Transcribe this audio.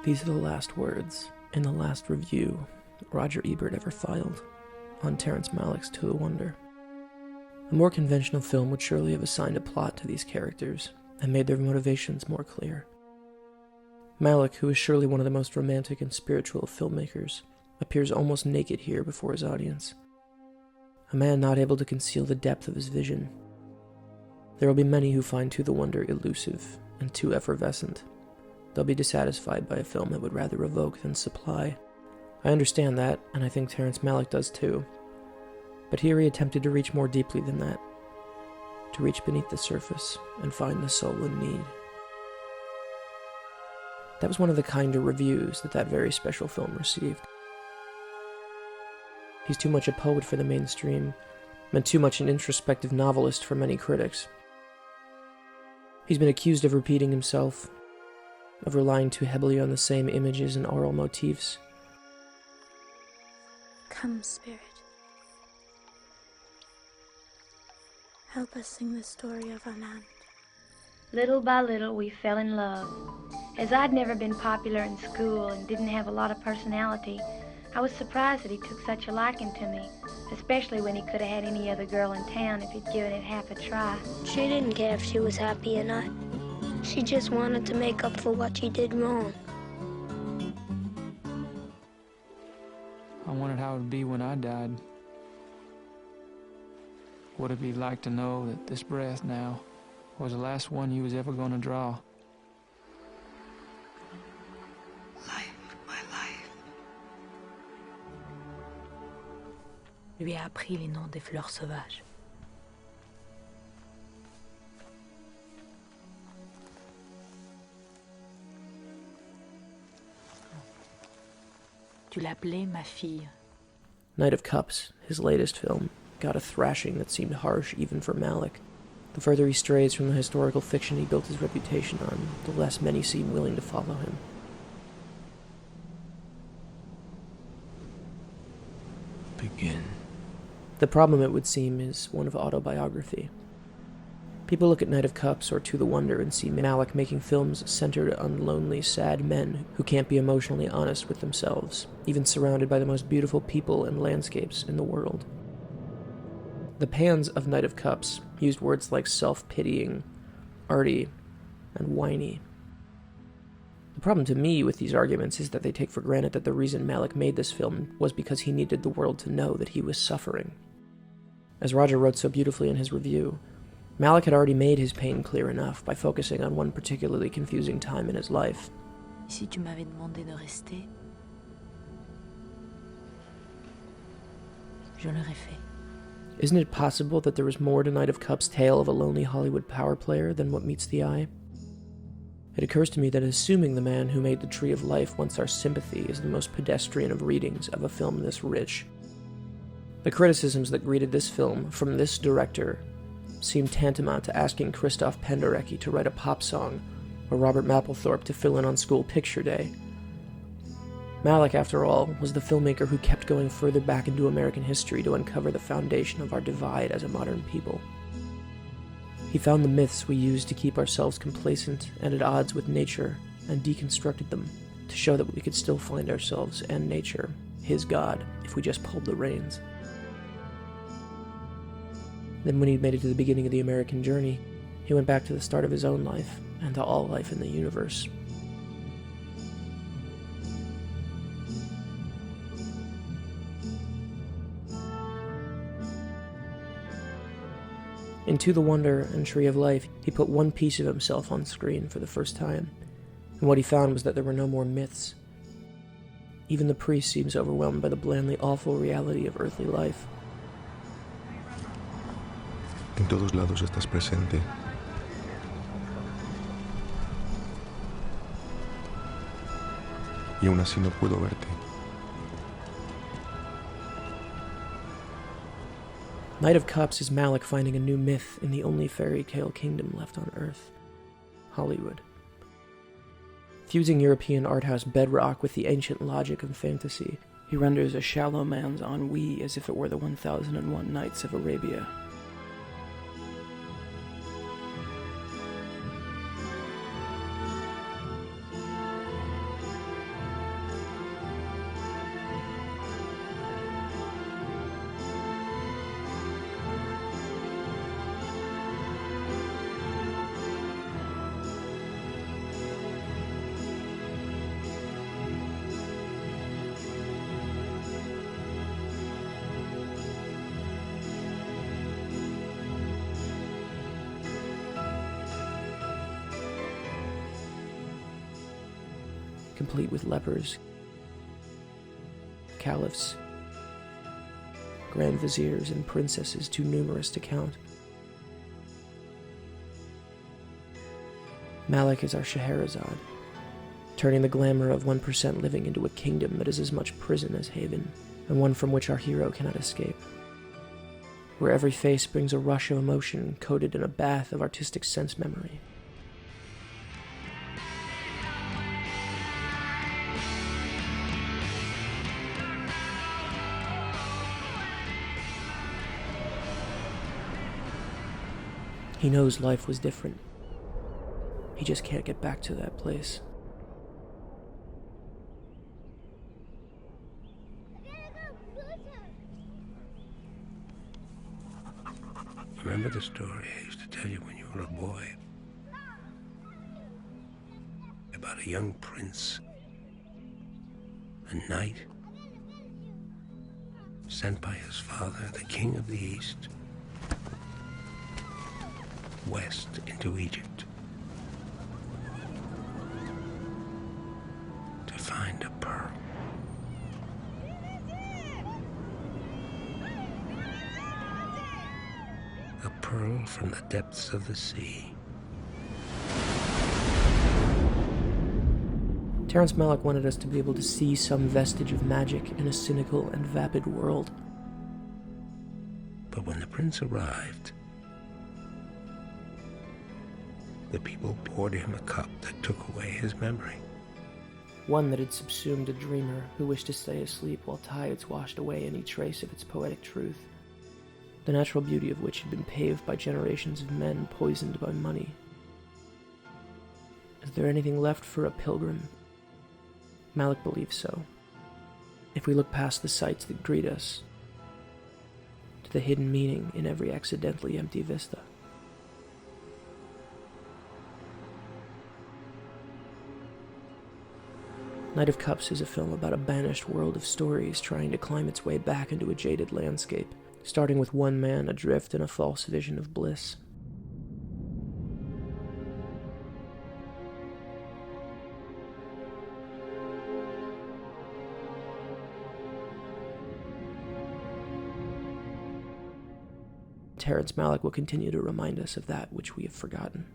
These are the last words in the last review Roger Ebert ever filed on Terrence Malick's To the Wonder. A more conventional film would surely have assigned a plot to these characters and made their motivations more clear. Malick, who is surely one of the most romantic and spiritual of filmmakers, appears almost naked here before his audience. A man not able to conceal the depth of his vision. There will be many who find To the Wonder elusive and too effervescent. They'll be dissatisfied by a film that would rather evoke than supply. I understand that, and I think Terrence Malick does too. But here he attempted to reach more deeply than that. To reach beneath the surface and find the soul in need. That was one of the kinder reviews that very special film received. He's too much a poet for the mainstream, and too much an introspective novelist for many critics. He's been accused of repeating himself, of relying too heavily on the same images and oral motifs. Come, Spirit. Help us sing the story of our land. Little by little, we fell in love. As I'd never been popular in school and didn't have a lot of personality, I was surprised that he took such a liking to me, especially when he could have had any other girl in town if he'd given it half a try. She didn't care if she was happy or not. She just wanted to make up for what she did wrong. I wondered how it would be when I died. What it'd be like to know that this breath now was the last one you was ever going to draw. Life, my life. Lui a appris les noms des fleurs sauvages. Tu l'appelais ma fille. Knight of Cups, his latest film, got a thrashing that seemed harsh even for Malick. The further he strays from the historical fiction he built his reputation on, the less many seem willing to follow him. Begin. The problem, it would seem, is one of autobiography. People look at Knight of Cups or To the Wonder and see Malick making films centered on lonely, sad men who can't be emotionally honest with themselves, even surrounded by the most beautiful people and landscapes in the world. The pans of Knight of Cups used words like self-pitying, arty, and whiny. The problem to me with these arguments is that they take for granted that the reason Malick made this film was because he needed the world to know that he was suffering. As Roger wrote so beautifully in his review, Malick had already made his pain clear enough by focusing on one particularly confusing time in his life. Si tu m'avais demandé de rester, je l'aurais fait. Isn't it possible that there was more to Knight of Cups' tale of a lonely Hollywood power player than what meets the eye? It occurs to me that assuming the man who made the Tree of Life wants our sympathy is the most pedestrian of readings of a film this rich. The criticisms that greeted this film from this director seemed tantamount to asking Krzysztof Penderecki to write a pop song or Robert Mapplethorpe to fill in on School Picture Day. Malick, after all, was the filmmaker who kept going further back into American history to uncover the foundation of our divide as a modern people. He found the myths we use to keep ourselves complacent and at odds with nature and deconstructed them to show that we could still find ourselves and nature, his God, if we just pulled the reins. Then when he'd made it to the beginning of the American journey, he went back to the start of his own life and to all life in the universe. In To the Wonder and Tree of Life, he put one piece of himself on screen for the first time, and what he found was that there were no more myths. Even the priest seems overwhelmed by the blandly awful reality of earthly life. En todos lados estás presente. Y aún así no puedo verte. Knight of Cups is Malick finding a new myth in the only fairy tale kingdom left on Earth, Hollywood. Fusing European art house bedrock with the ancient logic of fantasy, he renders a shallow man's ennui as if it were the 1001 Nights of Arabia. complete with lepers, caliphs, grand viziers, and princesses too numerous to count. Malick is our Scheherazade, turning the glamour of 1% living into a kingdom that is as much prison as haven, and one from which our hero cannot escape, where every face brings a rush of emotion coated in a bath of artistic sense memory. He knows life was different. He just can't get back to that place. Remember the story I used to tell you when you were a boy? About a young prince, a knight, sent by his father, the king of the East, west into Egypt to find a pearl. A pearl from the depths of the sea. Terrence Malick wanted us to be able to see some vestige of magic in a cynical and vapid world. But when the prince arrived, the people poured him a cup that took away his memory. One that had subsumed a dreamer who wished to stay asleep while tides washed away any trace of its poetic truth, the natural beauty of which had been paved by generations of men poisoned by money. Is there anything left for a pilgrim? Malick believes so. If we look past the sights that greet us, to the hidden meaning in every accidentally empty vista. Knight of Cups is a film about a banished world of stories trying to climb its way back into a jaded landscape, starting with one man adrift in a false vision of bliss. Terrence Malick will continue to remind us of that which we have forgotten.